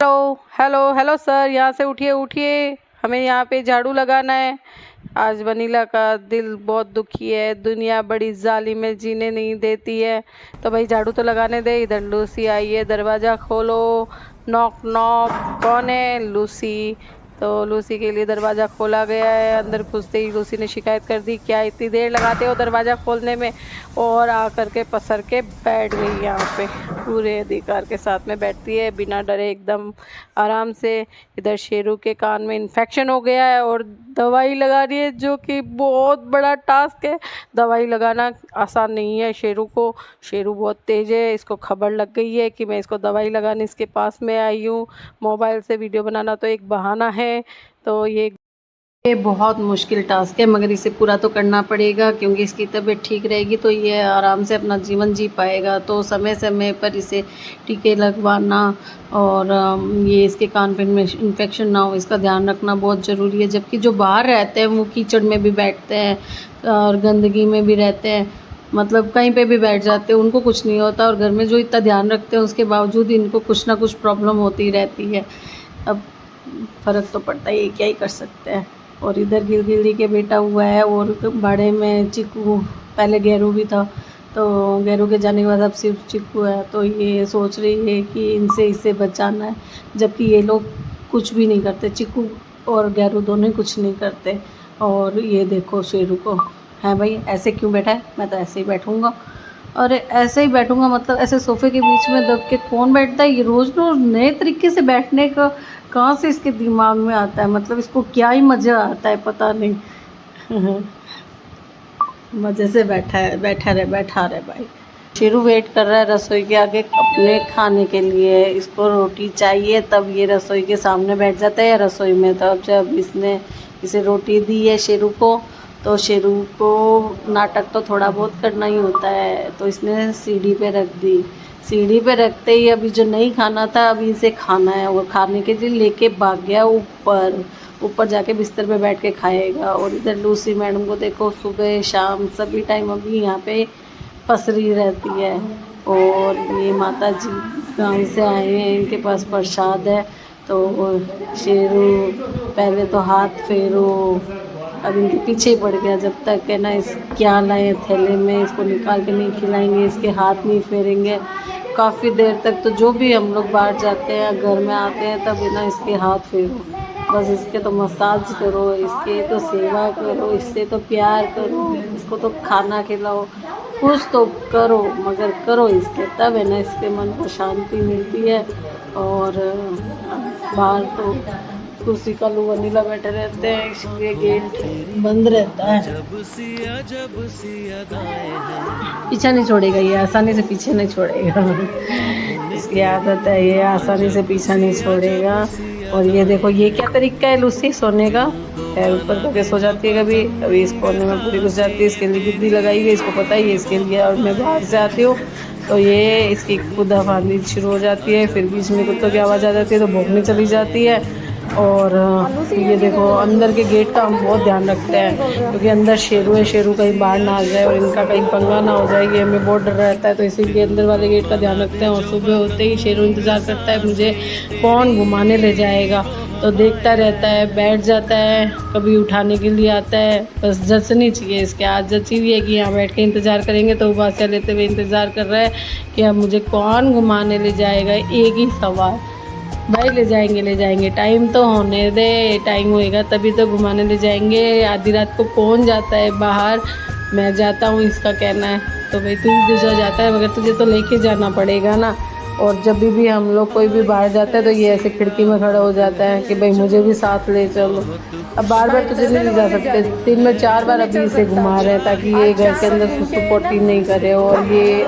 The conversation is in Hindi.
हेलो हेलो हेलो सर, यहाँ से उठिए उठिए, हमें यहाँ पे झाड़ू लगाना है। आज वनीला का दिल बहुत दुखी है, दुनिया बड़ी जालिम है, जीने नहीं देती है। तो भाई झाड़ू तो लगाने दे। इधर लूसी आई है, दरवाज़ा खोलो। Knock knock. कौन है? लूसी। तो लूसी के लिए दरवाज़ा खोला गया है। अंदर घुसते ही लूसी ने शिकायत कर दी, क्या इतनी देर लगाते हो दरवाज़ा खोलने में। और आकर के पसर के बैठ गई यहाँ पे, पूरे अधिकार के साथ में बैठती है, बिना डरे एकदम आराम से। इधर शेरू के कान में इन्फेक्शन हो गया है और दवाई लगा रही है, जो कि बहुत बड़ा टास्क है। दवाई लगाना आसान नहीं है शेरू को। शेरू बहुत तेज है, इसको खबर लग गई है कि मैं इसको दवाई लगाने इसके पास में आई हूँ। मोबाइल से वीडियो बनाना तो एक बहाना है। तो ये बहुत मुश्किल टास्क है, मगर इसे पूरा तो करना पड़ेगा, क्योंकि इसकी तबीयत ठीक रहेगी तो ये आराम से अपना जीवन जी पाएगा। तो समय समय पर इसे टीके लगवाना और ये इसके कान पे इन्फेक्शन ना हो, इसका ध्यान रखना बहुत ज़रूरी है। जबकि जो बाहर रहते हैं वो कीचड़ में भी बैठते हैं और गंदगी में भी रहते हैं, मतलब कहीं पे भी बैठ जाते हैं, उनको कुछ नहीं होता। और घर में जो इतना ध्यान रखते हैं उसके बावजूद इनको कुछ ना कुछ प्रॉब्लम होती रहती है। अब फ़र्क तो पड़ता ही है, क्या ही कर सकते हैं। और इधर गिलगिली के बेटा हुआ है और बाड़े में चिक्कू, पहले गेरू भी था, तो गेरू के जाने के बाद अब सिर्फ चिक्कू है। तो ये सोच रही है कि इसे बचाना है, जबकि ये लोग कुछ भी नहीं करते, चिक्कू और गेरू दोनों ही कुछ नहीं करते। और ये देखो शेरू को, है भाई ऐसे क्यों बैठा है? मैं तो ऐसे ही बैठूँगा। अरे ऐसे ही बैठूँगा मतलब ऐसे सोफ़े के बीच में दब के कौन बैठता है? ये रोज़ रोज़ नए तरीके से बैठने का कहाँ से इसके दिमाग में आता है? मतलब इसको क्या ही मज़ा आता है पता नहीं। मज़े से बैठा रहे भाई। शेरू वेट कर रहा है रसोई के आगे अपने खाने के लिए। इसको रोटी चाहिए तब ये रसोई के सामने बैठ जाता है, या रसोई में। तब जब इसने इसे रोटी दी है शेरू को, तो शेरू को नाटक तो थोड़ा बहुत करना ही होता है, तो इसने सीढ़ी पे रख दी। सीढ़ी पे रखते ही अभी जो नहीं खाना था अभी इसे खाना है, और खाने के लिए लेके भाग गया ऊपर। ऊपर जाके बिस्तर पे बैठ के खाएगा। और इधर लूसी मैडम को देखो, सुबह शाम सभी टाइम अभी यहाँ पे पसरी रहती है। और ये माता जी गाँव से आए हैं, इनके पास प्रसाद है। तो शेरू पहले तो हाथ फेरो, अब इनके पीछे ही पड़ गया। जब तक है ना इस क्या लाए थैले में, इसको निकाल के नहीं खिलाएंगे, इसके हाथ नहीं फेरेंगे काफ़ी देर तक। तो जो भी हम लोग बाहर जाते हैं घर में आते हैं तब है ना इसके हाथ फेरो, बस इसके तो मसाज करो, इसके तो सेवा करो, इससे तो प्यार करो, इसको तो खाना खिलाओ, कुछ तो करो, मगर करो इसके, तब है ना इसके मन को शांति मिलती है। और बाहर तो कुर्सी का लो वनीला बैठे रहते हैं, इसलिए गेट बंद रहता है। पीछा नहीं छोड़ेगा ये, आसानी से पीछे नहीं छोड़ेगा। इसकी आदत है, ये आसानी से पीछा नहीं छोड़ेगा। और ये देखो ये क्या तरीका है लूसी सोने का, पैर ऊपर करके सो जाती है कभी, अभी इस कोने में पूरी घुस जाती है। इसके लिए गिद्दी लगाई हुई है, इसको पता ही है इसके लिए। और मैं बाहर से आती हूँ तो ये इसकी कुदा फांदी शुरू हो जाती है, फिर बीच में कुत्तों की आवाज़ आ जाती है तो भौंकने चली जाती है। और ये देखो अंदर के गेट का हम बहुत ध्यान रखते हैं, क्योंकि अंदर शेरू है, शेरू कहीं बाहर ना आ जाए और इनका कहीं पंगा ना हो जाए, ये हमें बहुत डर रहता है। तो इसीलिए अंदर वाले गेट का ध्यान रखते हैं। और सुबह होते ही शेरू इंतज़ार करता है मुझे कौन घुमाने ले जाएगा, तो देखता रहता है, बैठ जाता है, कभी उठाने के लिए आता है। बस जचनी चाहिए इसके, आज जची हुई है कि यहाँ बैठ के इंतज़ार करेंगे। तो उबासिया लेते हुए इंतज़ार कर रहा है कि अब मुझे कौन घुमाने ले जाएगा। एक ही सवाल, भाई ले जाएंगे, टाइम तो होने दे, टाइम होएगा तभी तो घुमाने ले जाएंगे। आधी रात को कौन जाता है बाहर? मैं जाता हूँ, इसका कहना है। तो भाई तू दूसरा जाता है, मगर तुझे तो लेके जाना पड़ेगा ना। और जब भी हम लोग कोई भी बाहर जाता है तो ये ऐसे खिड़की में खड़ा हो जाता है कि भाई मुझे भी साथ ले चलो। अब बार बार तुझे नहीं ले जा सकते, दिन में 4 बार अभी इसे घुमा रहे हैं ताकि ये घर के अंदर सुसु पोटी नहीं करे। और ये